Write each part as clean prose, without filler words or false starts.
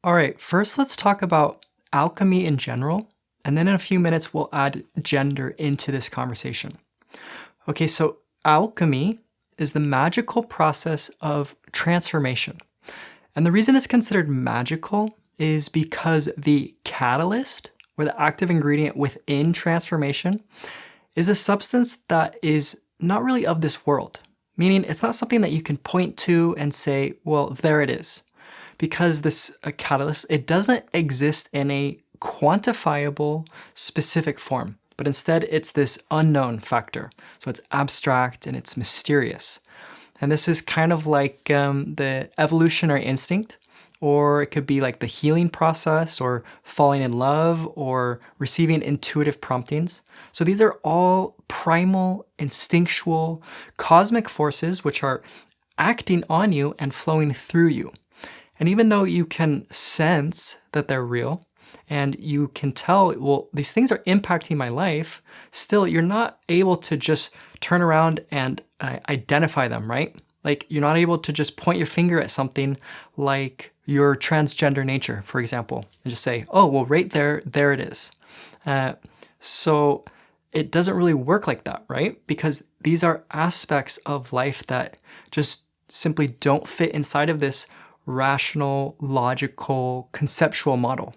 All right, first let's talk about alchemy in general, and then in a few minutes we'll add gender into this conversation. Okay, so alchemy is the magical process of transformation. And the reason it's considered magical is because the catalyst or the active ingredient within transformation is a substance that is not really of this world, meaning it's not something that you can point to and say, well, there it is. Because this catalyst, it doesn't exist in a quantifiable, specific form, but instead it's this unknown factor. So it's abstract and it's mysterious. And this is kind of like the evolutionary instinct, or it could be like the healing process, or falling in love, or receiving intuitive promptings. So these are all primal, instinctual, cosmic forces which are acting on you and flowing through you. And even though you can sense that they're real and you can tell, well, these things are impacting my life, still you're not able to just turn around and identify them, right? Like you're not able to just point your finger at something like your transgender nature, for example, and just say, oh, well, right there it is. So it doesn't really work like that, right? Because these are aspects of life that just simply don't fit inside of this rational, logical, conceptual model.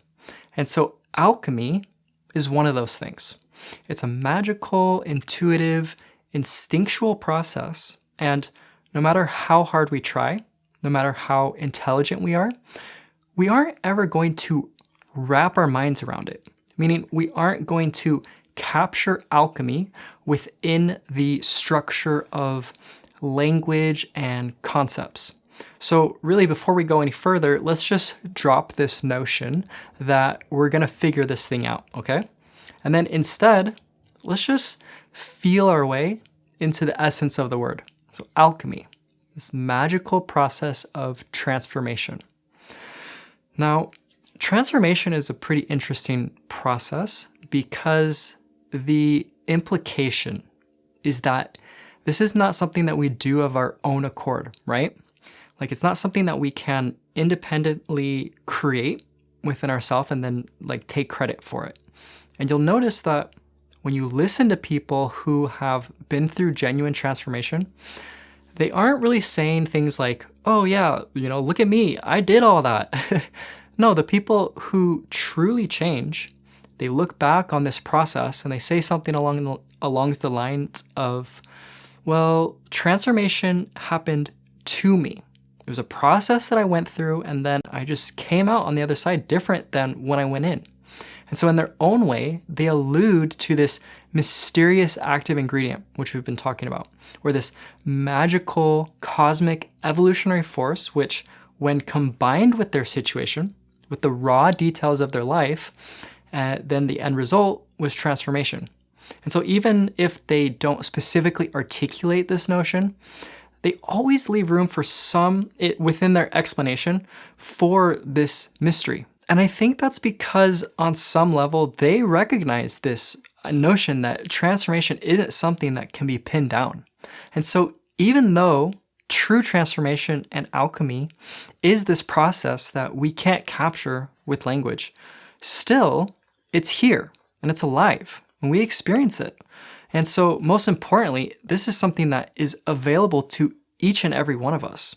And so alchemy is one of those things. It's a magical, intuitive, instinctual process. And no matter how hard we try, no matter how intelligent we aren't ever going to wrap our minds around it. Meaning we aren't going to capture alchemy within the structure of language and concepts. So really, before we go any further, let's just drop this notion that we're going to figure this thing out, okay? And then instead, let's just feel our way into the essence of the word. So alchemy, this magical process of transformation. Now, transformation is a pretty interesting process because the implication is that this is not something that we do of our own accord, right? Like it's not something that we can independently create within ourselves and then like take credit for it. And you'll notice that when you listen to people who have been through genuine transformation, they aren't really saying things like, oh yeah, look at me, I did all that. No, the people who truly change, they look back on this process and they say something along the lines of, well, transformation happened to me. It was a process that I went through, and then I just came out on the other side different than when I went in. And so in their own way, they allude to this mysterious active ingredient, which we've been talking about, or this magical, cosmic, evolutionary force, which when combined with their situation, with the raw details of their life, then the end result was transformation. And so even if they don't specifically articulate this notion, they always leave room for within their explanation for this mystery. And I think that's because on some level, they recognize this notion that transformation isn't something that can be pinned down. And so even though true transformation and alchemy is this process that we can't capture with language, still it's here and it's alive and we experience it. And so most importantly, this is something that is available to each and every one of us.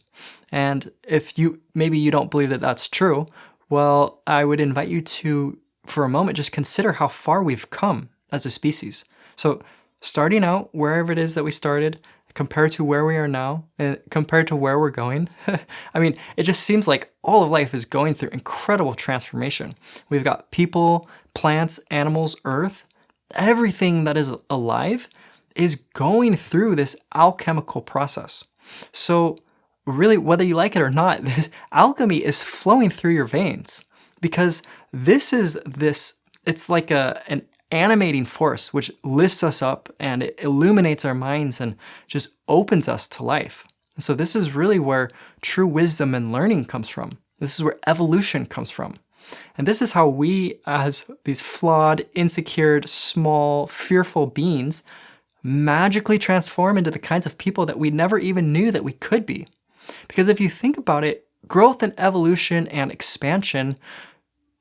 And if maybe you don't believe that that's true, well, I would invite you to, for a moment, just consider how far we've come as a species. So starting out wherever it is that we started, compared to where we are now, and compared to where we're going, I mean, it just seems like all of life is going through incredible transformation. We've got people, plants, animals, earth, everything that is alive is going through this alchemical process. So really, whether you like it or not, alchemy is flowing through your veins because it's like an animating force which lifts us up and it illuminates our minds and just opens us to life. And so this is really where true wisdom and learning comes from. This is where evolution comes from. And this is how we, as these flawed, insecure, small, fearful beings, magically transform into the kinds of people that we never even knew that we could be. Because if you think about it, growth and evolution and expansion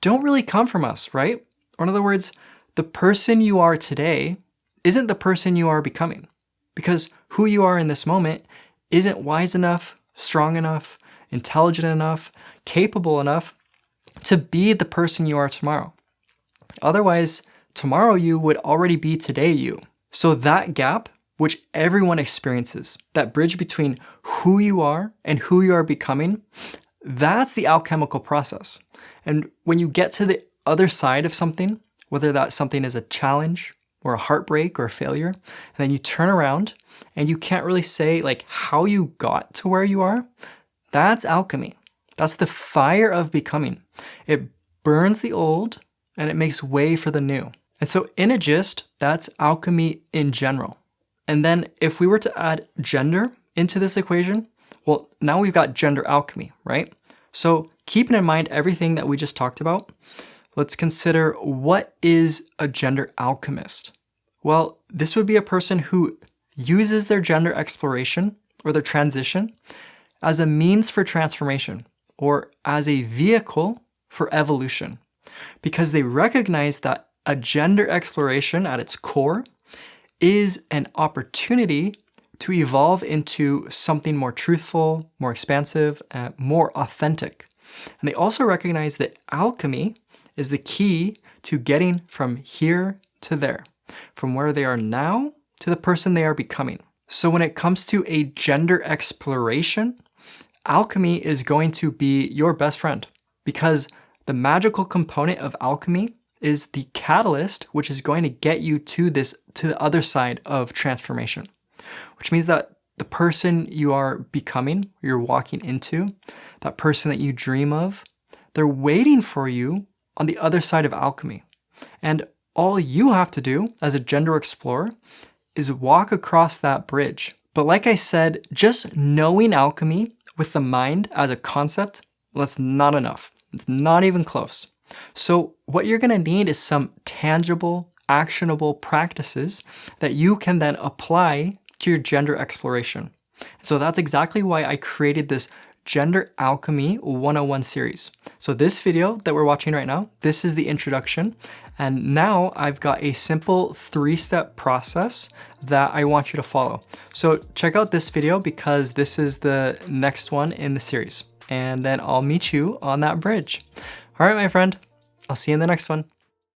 don't really come from us, right? Or in other words, the person you are today isn't the person you are becoming, because who you are in this moment isn't wise enough, strong enough, intelligent enough, capable enough to be the person you are tomorrow. Otherwise, tomorrow you would already be today you. So that gap, which everyone experiences, that bridge between who you are and who you are becoming, that's the alchemical process. And when you get to the other side of something, whether that something is a challenge or a heartbreak or a failure, and then you turn around and you can't really say like how you got to where you are, that's alchemy. That's the fire of becoming. It burns the old and it makes way for the new. And so in a gist, that's alchemy in general. And then if we were to add gender into this equation, well, now we've got gender alchemy, right? So keeping in mind everything that we just talked about, let's consider what is a gender alchemist? Well, this would be a person who uses their gender exploration or their transition as a means for transformation or as a vehicle for evolution, because they recognize that a gender exploration at its core is an opportunity to evolve into something more truthful, more expansive, more authentic. And they also recognize that alchemy is the key to getting from here to there, from where they are now to the person they are becoming. So when it comes to a gender exploration, alchemy is going to be your best friend, because the magical component of alchemy is the catalyst which is going to get you to the other side of transformation, which means that the person you are becoming, you're walking into, that person that you dream of, they're waiting for you on the other side of alchemy. And all you have to do as a gender explorer is walk across that bridge. But like I said, just knowing alchemy with the mind as a concept, that's not enough. It's not even close. So what you're gonna need is some tangible, actionable practices that you can then apply to your gender exploration. So that's exactly why I created this Gender Alchemy 101 series. So this video that we're watching right now, this is the introduction. And now I've got a simple 3-step process that I want you to follow. So check out this video because this is the next one in the series. And then I'll meet you on that bridge. All right, my friend, I'll see you in the next one.